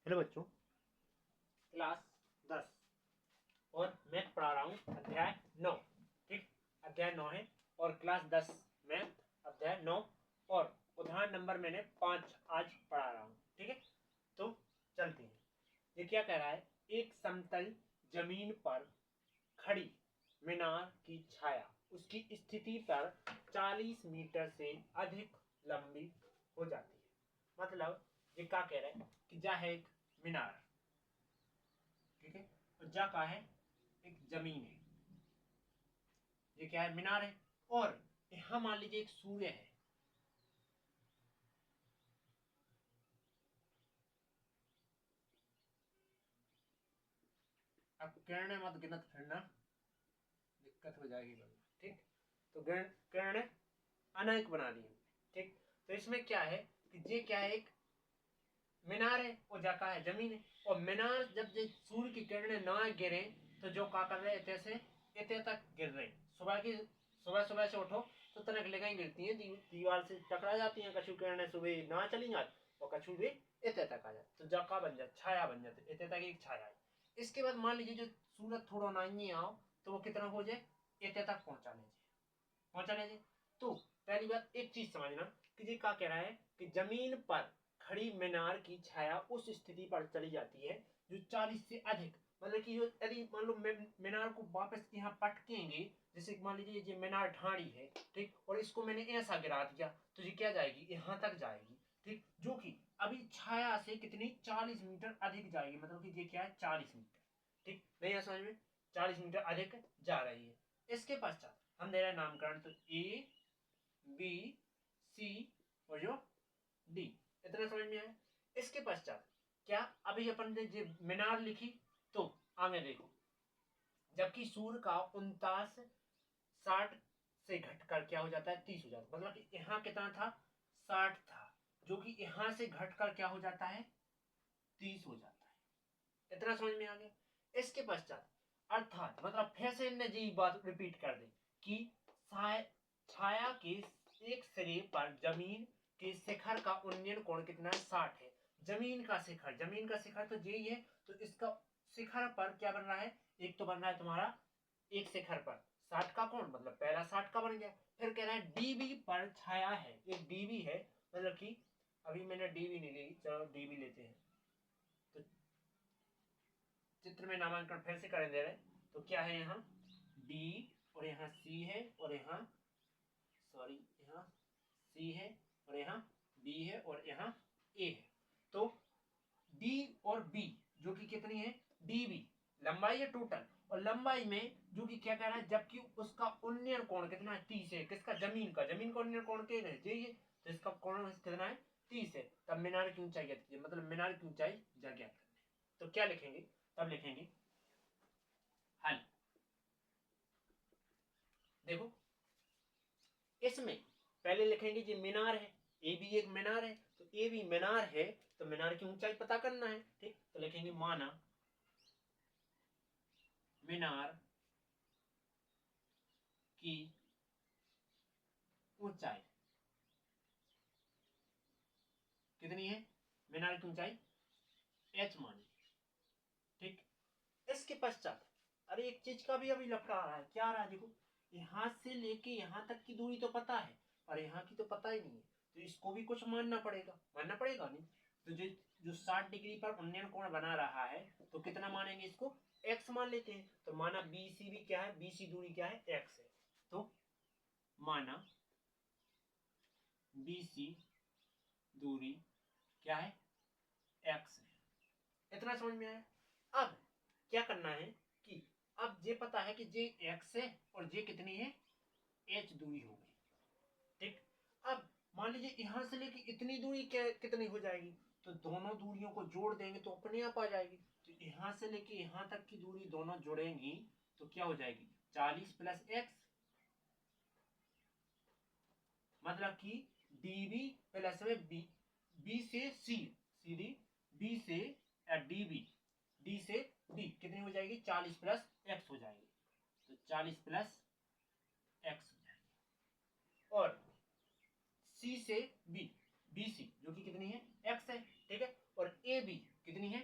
Hello बच्चों, class 10 और math पढ़ा रहा हूँ अध्याय 9। ठीक, अध्याय 9 है और क्लास 10 मैथ अध्याय 9 और उदाहरण नंबर मैंने 5 आज पढ़ा रहा हूँ। ठीक है, तो चलते हैं। ये क्या कह रहा है? एक समतल जमीन पर खड़ी मीनार की छाया उसकी स्थिति पर 40 मीटर से अधिक लंबी हो जाती है। मतलब ये क्या कह रहे हैं कि जा है एक मीनार, ठीक है, और जा का है एक जमीन है। ये क्या है? मीनार है। और यहां मान लीजिए एक सूर्य है। अब किरणें मत गिनत फिरना, दिक्कत हो जाएगी वरना। ठीक, तो किरणें अनेक बना दी। ठीक, तो इसमें क्या है कि ये क्या है? एक मीनार है और जा का है जमीन है। और मीनार जब सूर्य की किरणें ना गिरे तो जो क्या कर रहे हैं, से इतने तक गिर रहे। सुबह सुबह से उठो तो तनक लगाई गिरती हैं, दीवार से टकरा जाती हैं। कछु किरणें सुबह ना चली जाती और कछु भी इतने तक आ जाती, तो जका बन जाती, छाया बन जाती। इतने तक एक छाया है। इसके बाद मान लीजिए जो सूरज थोड़ा ना आओ तो वो कितना हो जाए? इतने तक पहुंचा लीजिए। तो पहली बात एक चीज समझना कि ये क्या कह रहा है कि जमीन पर खड़ी मीनार की छाया उस स्थिति पर चली जाती है जो 40 से अधिक, मतलब कि जो यदि मान लो मीनार को वापस यहाँ पटकेंगे, जैसे मान लीजिए ये मीनार ढाड़ी है, ठीक, और इसको मैंने ऐसा गिरा दिया तो ये क्या जाएगी? यहाँ तक जाएगी। ठीक, जो कि अभी छाया से कितनी 40 मीटर अधिक जाएगी। मतलब कि ये क्या है? 40 मीटर। ठीक, नहीं है समझ में? 40 मीटर अधिक जा रही है। इसके पश्चात हम दे रहे हैं नामकरण, तो ए बी सी और जो डी, इतना समझ में आया। इसके पश्चात क्या अभी अपन ने मीनार लिखी, तो आगे देखो, जबकि सूर्य का 49 60 से घटकर क्या हो जाता है? 30 हो जाता है। मतलब कि यहाँ कितना था? 60 था, जो कि यहां से घटकर क्या हो जाता है? 30 हो जाता है। इतना समझ में आ गया। इसके पश्चात अर्थात मतलब फिर से इनने जी बात रिपीट कर दी कि छाया के एक सिरे पर जमीन के शिखर का उन्नयन कोण कितना है? 60 है। जमीन का शिखर तो यही है। तो इसका शिखर पर क्या बन रहा है? एक तो बन रहा है तुम्हारा एक शिखर पर 60 का कोण, मतलब पहला 60 का बन गया। फिर कह रहा है डीबी पर छाया है, एक डीबी है, मतलब कि अभी मैंने डीबी नहीं ली, चलो डीबी लेते हैं। तो चित्र में नामांकन फिर से करें दे रहे, तो क्या है? यहाँ डी और यहाँ सी है और यहाँ यहाँ सी है और यहाँ डी है और यहाँ ए है। तो डी और बी जो कि कितनी है? डी बी लंबाई है टोटल, और लंबाई में जो कि क्या कह रहा है, जबकि उसका उन्नयन कोण कितना है? 30 है। किसका? जमीन का उन्नयन कोण क्या है? तो इसका कोण कितना है? 30 है। तब मीनार की ऊंचाई ज्ञात कीजिए, मतलब मीनार की ऊंचाई ज्ञात करनी है। तो क्या लिखेंगे? तब लिखेंगे हल। देखो, इसमें पहले लिखेंगे जी मीनार है, ए भी एक मीनार है, तो ए भी मीनार है, तो मीनार की ऊंचाई पता करना है। ठीक, तो लिखेंगे माना मीनार की ऊंचाई कितनी है? मीनार की ऊंचाई एच मानी। ठीक, इसके पश्चात अरे एक चीज का भी अभी लफड़ा आ रहा है। क्या आ रहा है? देखो, यहां से लेके यहां तक की दूरी तो पता है, पर यहाँ की तो पता ही नहीं है। तो इसको भी कुछ मानना पड़ेगा नहीं। तो जो 60 डिग्री पर उन्नयन कोण बना रहा है, तो कितना मानेंगे इसको? एक्स मान लेते हैं। तो माना बीसी भी क्या है? बीसी दूरी क्या है? एक्स है। तो माना बीसी दूरी क्या है? एक्स है। इतना समझ में आया। अब क्या करना है कि अब ये पता है कि जे एक्स है और जे कितनी है? एच दूरी हो गई। ठीक, अब मान लीजिए यहां से लेके इतनी दूरी कितनी हो जाएगी? तो दोनों दूरियों को जोड़ देंगे तो अपने आप आ जाएगी। तो यहां से लेके यहां तक की दूरी दोनों जोड़ेंगी तो क्या हो जाएगी? 40 प्लस एक्स, मतलब कि डीबी प्लस में बी से सी, सीधी बी से डीबी, डी से डी कितनी हो जाएगी? 40 प्लस एक्स हो जाएगी। तो 40 प्लस एक्स हो जाएगी। और सी से बी, बी सी जो कि कितनी है? एक्स है। ठीक है, और ए बी कितनी है?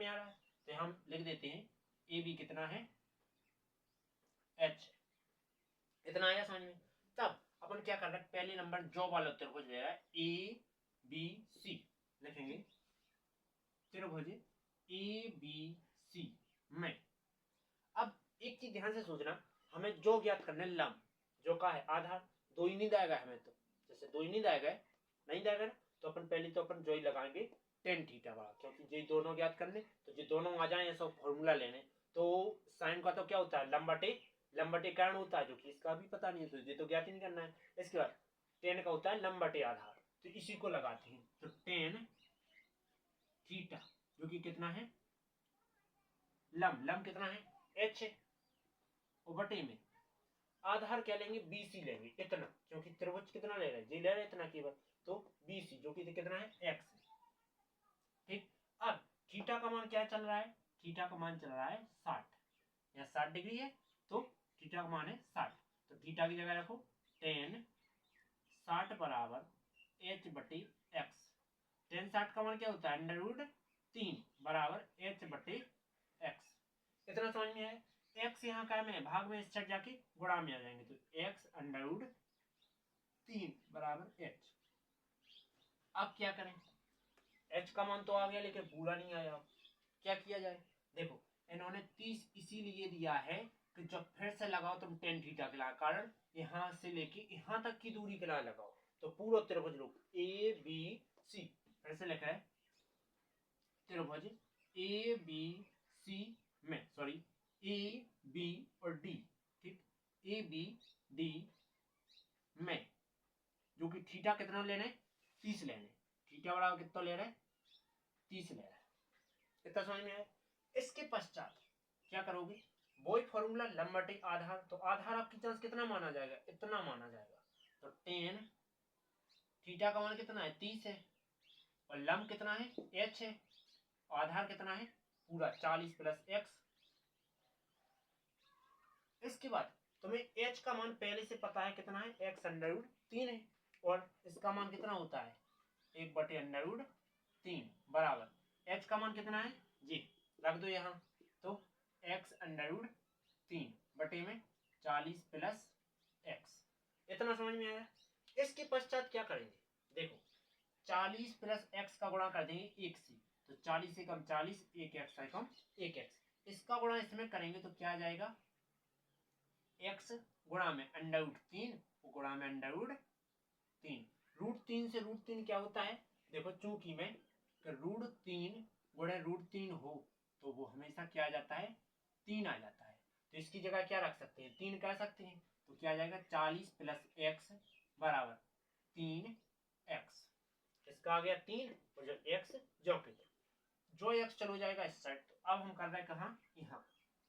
में आ रहा है, तो हम लिख देते हैं ए बी कितना है एच, इतना आया समझ में। तब अपन क्या कर रहे हैं, पहले नंबर जो वाला त्रिभुज ले रहा है ए बी सी, लिखेंगे त्रिभुज ए बी सी में। अब एक चीज ध्यान से सोचना, हमें जो ज्ञात करना है लंब, जो का है आधार, दो ही नींद आएगा हमें, तो जैसे दो ही नींद आएगा नहीं जाएगा ना, तो अपन पहले तो अपन जो ही लगाएंगे टेन थीटा वाला, क्योंकि ये दोनों ज्ञात करने, तो ये दोनों आ जाए ऐसा फॉर्मूला लेने। तो साइन का तो क्या होता है लंबटे कारण होता है, जो कि इसका भी पता नहीं है, तो ये तो ज्ञात ही नहीं करना है। इसके बाद टेन का होता है लंबटे आधार, तो इसी को लगाते हैं, तो टेन थीटा जो कि कितना है लंब कितना है एच है, और बटे में आधार क्या लेंगे बीसी लेंगे इतना, क्योंकि त्रिभुज कितना ले रहे हैं जी ले रहे हैं इतना केवल, तो बीसी जो कि कितना है एक्स। ठीक, अब थीटा का मान क्या चल रहा है, थीटा का मान चल रहा है 60, यहाँ 60 डिग्री है, तो थीटा का मान है 60, तो थीटा की जगह रखो टेन 60 बराबर एच बटे एक्स। टेन 60 का मान क्या होता है √3 बराबर एच बटे एक्स। इतना समझ में है। एक्स यहाँ का में भाग में इस साइड जाके गुणा में आ जाएंगे, तो एक्स √3 बराबर एच। अब क्या करें, एच का मान तो आ गया लेकिन पूरा नहीं आया, क्या किया जाए। देखो इन्होंने 30 इसीलिए दिया है कि जब फिर से लगाओ तुम टेन थीटा के कारण यहाँ से लेके यहाँ तक की दूरी के लगाओ, तो पूरा त्रिभुज रूप ए बी सी, फिर से लिखा है त्रिभुज ए बी सी में, सॉरी ए बी और डी, ठीक ए बी डी में, जो कि थीटा कितना लेने 30 लेने, थीटा बराबर कितना ले रहे 30 ले रहा है, इतना समझ में आया। इसके पश्चात क्या करोगे, वही फॉर्मूला लंब बटे आधार, तो आधार आपकी चांस कितना माना जाएगा इतना माना जाएगा, तो टेन थीटा का मान कितना है 30 है, और लंब कितना है एच है, आधार कितना है पूरा 40 प्लस एक्स। इसके बाद तुम्हें एच का मान पहले से पता है कितना है x√3 है, और इसका मान कितना होता है 1/√3 बराबर एच का मान कितना है जी रख दो यहाँ, तो x√3 बटे में 40 प्लस एक्स, इतना समझ में आया। इसके पश्चात क्या करेंगे, देखो 40 प्लस एक्स का गुणा कर देंगे एक से, तो 40 से कम 40, एक एक्स है कम एक एक्स, इसका गुणा इसमें करेंगे तो क्या जाएगा x गुणा में √3 गुणा में √3, √3 से √3 क्या होता है, देखो चूंकि में √3 गुणे √3 हो तो वो हमेशा क्या आ जाता है 3 आ जाता है, तो इसकी जगह क्या रख सकते हैं 3 कह सकते हैं, तो क्या आ जाएगा 40 प्लस एक्स बराबर 3x, इसका आ गया 3 और जो x जो x चलो जाएगा इस साइड, तो अब हम कर रहे हैं कहाँ यहाँ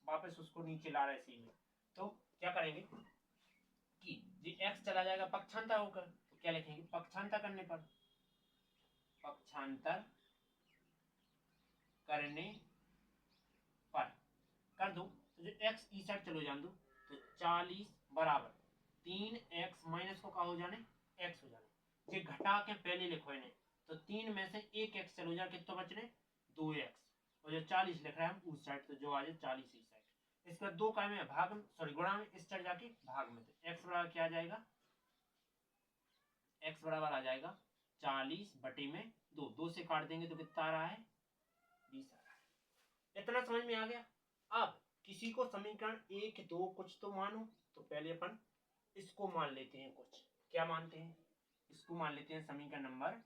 वापस उसको नीचे ला रहे हैं सी में, तो क्या करेंगे कि जी x चला जाएगा पक्षांतर होकर, तो क्या लिखेंगे पक्षांतर करने पर, पक्षांतर करने पर कर दो, तो जो x ई साइड चलो जान दो, तो 40 बराबर 3x माइनस को क्या हो जाने x हो जाने, ये घटा के पहले लिखो इन्हें, तो 3 में से एक x चलो जा कितना बचने 2x, और जो 40 लिख रहे हैं हम उस साइड, तो जो आ जाए 40 इस साइड, इसके बाद दो काय में भाग सॉरी गुणा में इस साइड जाके भाग में, तो x बराबर क्या आ जाएगा x बराबर आ जाएगा 40 बटे में 2 से काट देंगे तो कितना आ रहा है 20 आ रहा है, इतना समझ में आ गया। अब किसी को समीकरण 1 2 कुछ तो मानो, तो पहले अपन इसको मान लेते हैं, कुछ क्या मानते हैं इसको मान लेते हैं समीकरण नंबर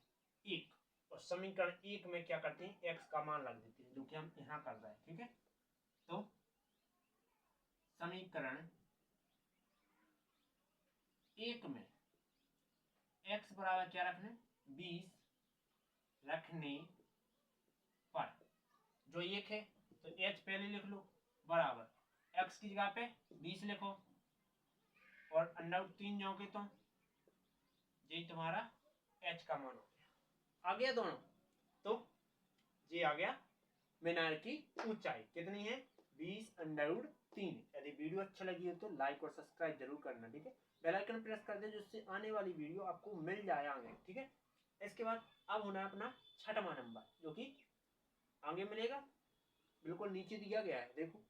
1, और समीकरण 1 में क्या करते हैं x का मान रख देते हैं, जो कि हम यहाँ कर रहे हैं, ठीक है। तो समीकरण 1 में x बराबर क्या रखने 20 रखने पर जो 1 है तो h पहले लिख लो बराबर x की जगह पे 20 लिखो, और √3 जाओगे तो ये तुम्हारा h का मान हो गया, आ गया दोनों, तो ये आ गया मीनार की ऊंचाई कितनी है 20√3। यदि वीडियो अच्छा लगी हो तो लाइक और सब्सक्राइब जरूर करना, ठीक है, बेल आइकन प्रेस कर दे जिससे आने वाली वीडियो आपको मिल जाए आगे, ठीक है। इसके बाद अब होना है अपना 6वां नंबर, जो कि आगे मिलेगा बिल्कुल नीचे दिया गया है, देखो